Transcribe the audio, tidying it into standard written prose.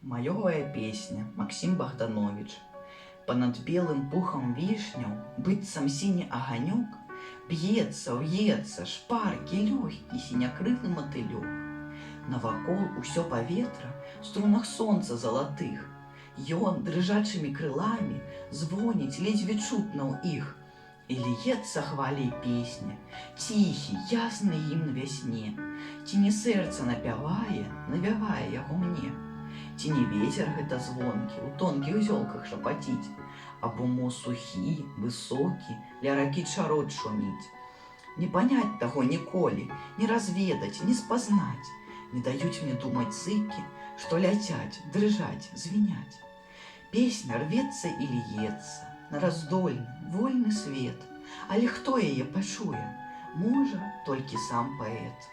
Маёвая песня, Максим Богданович. Понад белым пухом вишняў, быццам сіні аганёк, б'ецца, в'ецца, шпаркі, лёгкі, сінякрылы матылёк. Навакол усё паветра в струнах сонца залатых. Ён дрыжачымі крыламі звоніць ледзьве чутна ў іх. І льецца хваляй песня, ціхі, ясны гімн вясне. Ці не сэрца напявае, навявае яго мне. Ці не вецер гэта звонкі, у тонкіх зёлках шапаціць, або мо сухі, высокі, ля ракі чарот шуміць. Не панять таго ніколі, не разведаць, не спазнаць. Не даюць мне думаць зыкі, што ляцяць, дрыжаць, звіняць. Песня рвецца і льецца на раздольны, вольны свет, але хто яе пачуе? Можа, толькі сам паэт.